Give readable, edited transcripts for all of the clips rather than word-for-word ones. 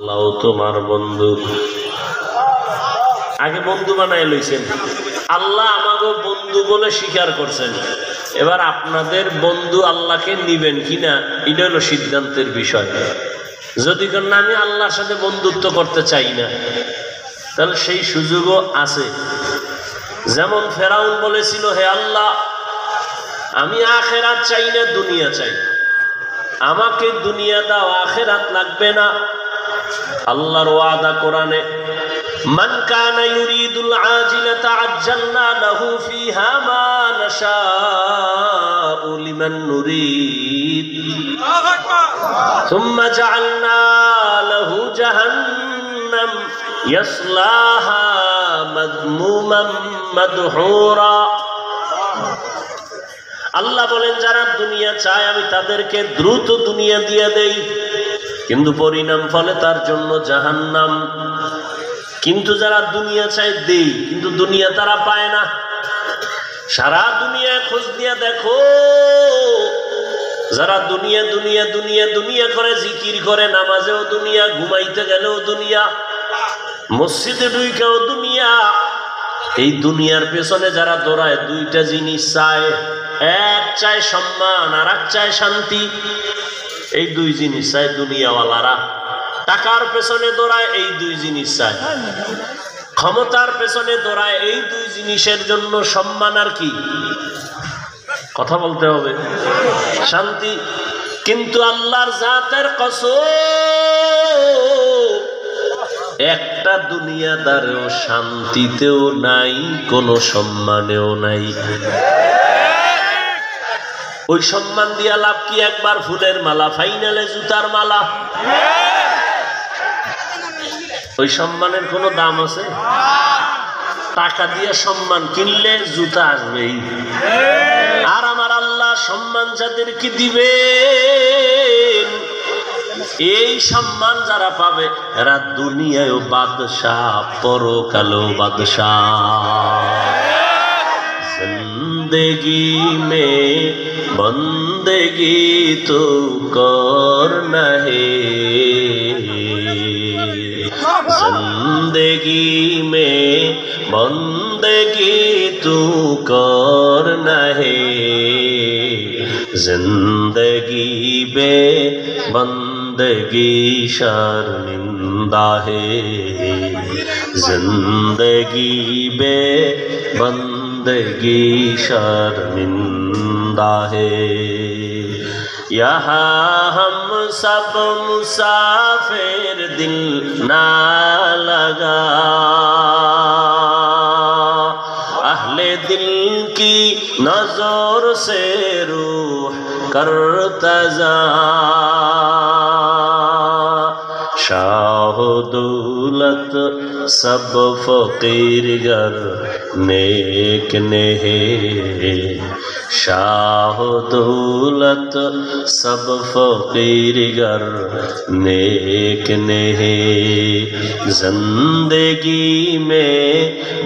আল্লাহ তোমার বন্ধু, আগে বন্ধু বানাই লইছেন, আল্লাহ আমাকে বন্ধু বলে স্বীকার করছেন। এবার আপনাদের বন্ধু আল্লাহকে নিবেন কিনা এটা হলো সিদ্ধান্তের বিষয়। যদি না আমি আল্লাহর সাথে বন্ধুত্ব করতে চাই না, তাহলে সেই সুযোগও আছে। যেমন ফেরাউন বলেছিল, হে আল্লাহ, আমি আখেরাত চাই না, দুনিয়া চাই, আমাকে দুনিয়া দাও, আখেরাত লাগবে না। আল্লাহর ওয়াদা কোরআনে, মান কানা ইউরিদুল আজিলাতা আজ্জালনা লাহু ফিহা মা নাশাউ লিমান নুরিদ সুম্মা জাআলনা লাহু জাহান্নাম ইয়াসলাহা মাযমুমান মাদহুরা। আল্লাহ বলেন, যারা দুনিয়া চায় আমি তাদেরকে দ্রুত দুনিয়া দিয়ে দেই, কিন্তু পরিণাম ফলে তার জন্য জাহান্নাম। কিন্তু যারা দুনিয়া চায় দেই, কিন্তু দুনিয়া তারা পায় না। সারা দুনিয়া খোঁজ দিয়ে দেখো, যারা দুনিয়া দুনিয়া দুনিয়া দুনিয়া করে, জিকির করে, নামাজেও দুনিয়া, ঘুমাইতে গেলেও দুনিয়া, মসজিদে ঢুকেও দুনিয়া, এই দুনিয়ার পেছনে যারা দৌড়ায় দুইটা জিনিস চায়, এক চায় সম্মান আর এক চায় শান্তি। এই দুই জিনিস চায় দুনিয়াওয়ালারা। টাকার পেছনে দৌড়ায়, এই দুই জিনিস চায়। ক্ষমতার পেছনে দৌড়ায়, এই দুই জিনিসের জন্য সম্মান আর কি, কথা বলতে হবে, শান্তি। কিন্তু আল্লাহর জাতের কসম, একটা দুনিয়াদারেও শান্তিতেও নাই, কোনো সম্মানেও নাই। ওই সম্মান দিয়া লাভ কি? একবার ফুলের মালা, ফাইনালে জুতার মালা। ওই সম্মানের কোনো দাম আছে? টাকা দিয়ে সম্মান কিনলে জুতা আসবেই। আর আমার আল্লাহ সম্মান যাদেরকে দিবেন, এই সম্মান যারা পাবে এরা দুনিয়ায়ও বাদশাহ, পরকালেও বাদশাহ। जिंदगी में बंदगी तो करना है, जिंदगी में बंदगी तो करना है, जिंदगी बे बंदगी शर्मिंदा है, जिंदगी बे बंदगी शर्मिंदा है। यहाँ हम सब मुसाफिर, दिल ना लगा, अहले दिल की नजर से रूह करता जा, शाह दौलत सब फकीर गर नेक ने है, शाह दौलत सब फकीर गर नेक ने है, जिंदगी में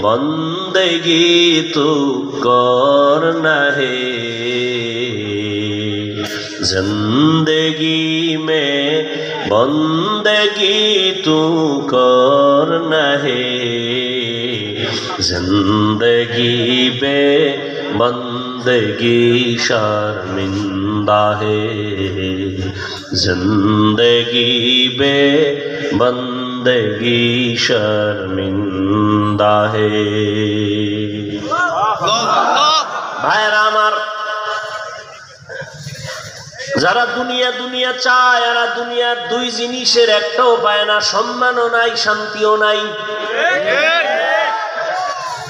बंदगी तो करना है, जिंदगी में बंदगी तू करना है, जिंदगी बे बंदगी शर्मिंदा है, जिंदगी बे बंदगी शर्मिंदा है। ভাইরা আমার, যারা দুনিয়া দুনিয়া চায়, এরা দুনিয়ার দুই জিনিসের একটাও পায় না, সম্মানও নাই, শান্তিও নাই।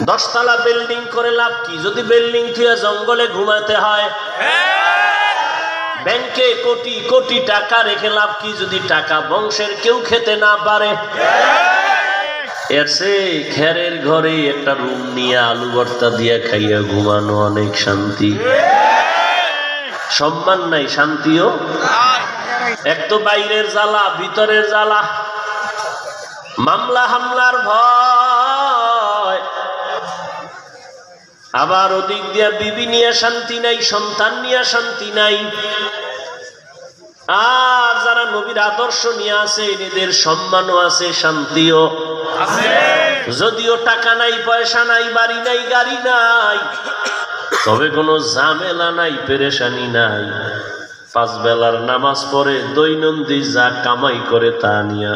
10 তলা বিল্ডিং করে লাভ কি যদি বিল্ডিং থেকে জঙ্গলে ঘুমাতে হয়? ব্যাংকে কোটি কোটি টাকা রেখে লাভ কি যদি টাকা বংশের কেউ খেতে না পারে? এর চেয়ে খেরের ঘরে একটা রুম নিয়ে আলু ভর্তা দিয়ে খাইয়া ঘুমানো অনেক শান্তি। সম্মান নাই, শান্তিও এক তো বাইরের জ্বালা, ভিতরের জ্বালা, মামলা হামলার ভয়, আবার ওদিক দিয়া বিবি নিয়ে শান্তি নাই, সন্তান নিয়ে শান্তি নাই। আর যারা নবীর আদর্শ নিয়ে আছে এদের সম্মানও আছে, শান্তিও আছে। যদিও টাকা নাই, পয়সা নাই, বাড়ি নাই, গাড়ি নাই, তবে কোনো ঝামেলা নাই, পেরেশানি নাই। 5 বেলার নামাজ পড়ে, দৈনন্দিন যা কামাই করে তা নিয়া,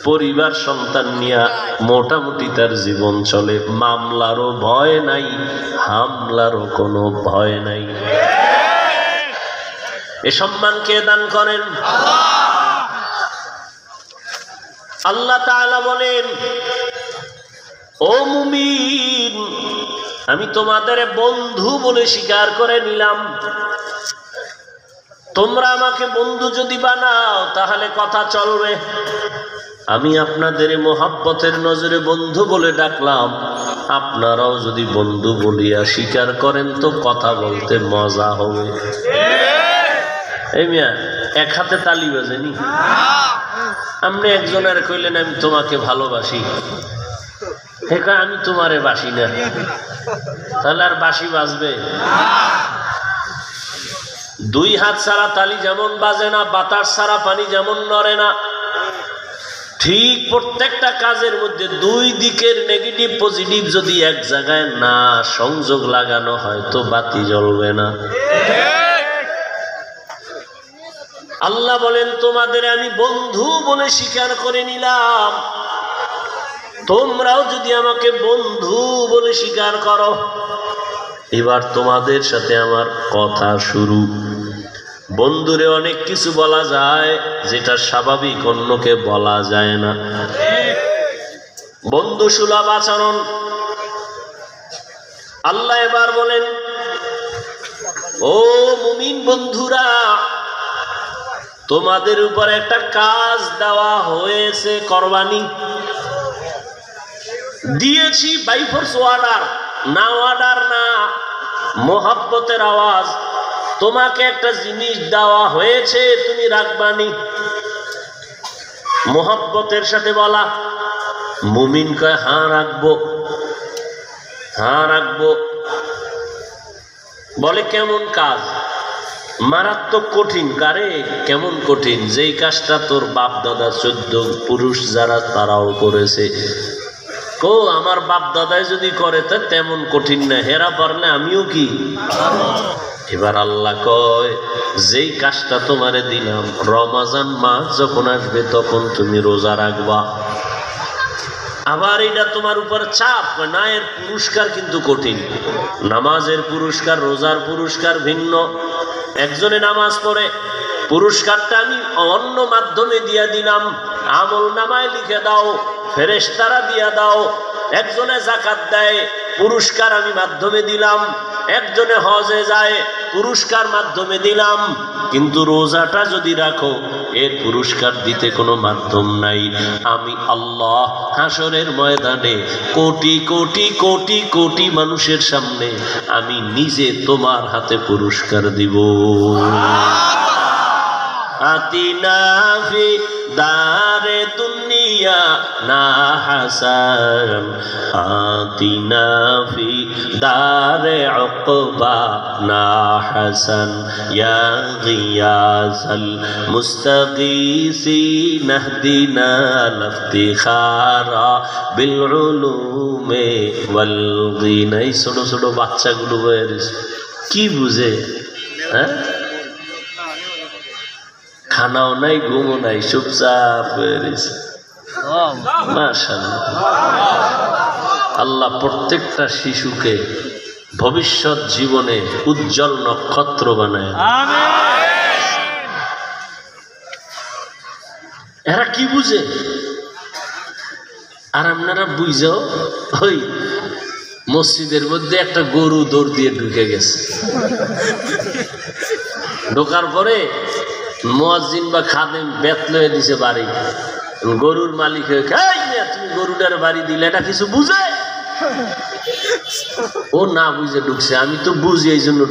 পরিবার সন্তান নিয়া মোটামুটি তার জীবন চলে। মামলারও ভয় নাই, হামলারও কোনো ভয় নাই। এ সম্মান কে দান করেন? আল্লাহ তাআলা বলেন, ও মুমিন, আমি তোমাদের বন্ধু বলে স্বীকার করে নিলাম। তোমরা আমাকে বন্ধু যদি বানাও তাহলে কথা চলবে। আমি আপনাদের মোহাব্বতের নজরে বন্ধু বলে ডাকলাম, আপনারাও যদি বন্ধু বলিয়া স্বীকার করেন তো কথা বলতে মজা হবে। এই মিয়া, এক হাতে তালি বাজেনি? আপনি একজনের কইলেন আমি তোমাকে ভালোবাসি, আমি তোমারে বাসি না, তাহলে আর বাসি বাজবে? 2 হাত ছাড়া তালি যেমন বাজে না, বাতাস ছাড়া পানি যেমন নড়ে না, ঠিক প্রত্যেকটা কাজের মধ্যে 2 দিকের নেগেটিভ পজিটিভ যদি এক জায়গায় না সংযোগ লাগানো হয় তো বাতি জ্বলবে না। আল্লাহ বলেন, তোমাদের আমি বন্ধু বলে স্বীকার করে নিলাম, তোমরাও যদি আমাকে বন্ধু বলে স্বীকার করো, এবার তোমাদের সাথে আমার কথা শুরু। বন্ধুরে অনেক কিছু বলা যায় যেটা স্বাভাবিক অন্যকে বলা যায় না। বন্ধু সুলভ আচরণ। আল্লাহ এবার বলেন, ও মুমিন বন্ধুরা, তোমাদের উপর একটা কাজ দেওয়া হয়েছে, করবানি দিয়েছি বাই ফোর্স অর্ডার, না অর্ডার না, মোহাব্বতের আওয়াজ। তোমাকে একটা জিনিস দেওয়া হয়েছে, তুমি রাখবানি। মোহাব্বতের সাথে বলা। মুমিন কয় হ্যাঁ রাখবো, হ্যাঁ রাখবো। বলে কেমন কাজ? মারাত্মক কঠিন। কারে কেমন কঠিন? যেই কাজটা তোর বাপ দাদা 14 পুরুষ যারা তারাও করেছে। কো আমার বাপ দাদাই যদি করে তা তেমন কঠিন না, হেরা পারলে আমিও কি। এবার আল্লাহ কয়, যেই কাজটা তোমারে দিলাম, রমজান মাস যখন আসবে তখন তুমি রোজা রাখবা। আবার এটা তোমার উপর চাপ না, এর পুরস্কার কিন্তু কঠিন। নামাজের পুরস্কার, রোজার পুরস্কার ভিন্ন। একজনে নামাজ পড়ে, পুরস্কারটা আমি অন্য মাধ্যমে দিয়া দিলাম, আমল নামায় লিখে দাও, ফেরেশতারা দিয়া দাও। একজনে যাকাত দেয়, পুরস্কার আমি মাধ্যমে দিলাম। একজনে হজে যায়, পুরস্কার মাধ্যমে দিলাম। কিন্তু রোজাটা যদি রাখো, এর পুরস্কার দিতে কোনো মাধ্যম নাই। আমি আল্লাহ হাসরের ময়দানে কোটি কোটি কোটি কোটি মানুষের সামনে আমি নিজে তোমার হাতে পুরস্কার দিব। আতিনা ফি দারে দুনিয়া না হাসান, আতিনা ফি দারে উকবা না হাসান, ইয়া গিয়াসাল মুস্তাগীসিন ইহদিনা লিফতিখারা বিল উলুমে ওয়াল গিনা। এই ছোট ছোট বাচ্চাগুলো কি বুঝে? হ্যাঁ, খানাও নাই, ঘুমও নাই, চুপচাপ হয়ে রয়েছে। মাশাআল্লাহ, আল্লাহ প্রত্যেকটা শিশুকে ভবিষ্যৎ জীবনে উজ্জ্বল নক্ষত্র বানায়। এরা কি বুঝে? আর আপনারা বুঝাও, ওই মসজিদের মধ্যে একটা গরু দৌড় দিয়ে ঢুকে গেছে, ঢোকার পরে মুয়াজ্জিন বা খাদেম বেত লয়ে দিছে বাড়ি। গরুর মালিক তুমি গরুটার বাড়ি দিলে, এটা কিছু বুঝে? ও না বুঝে ঢুকছে, আমি তো বুঝি এই জন্য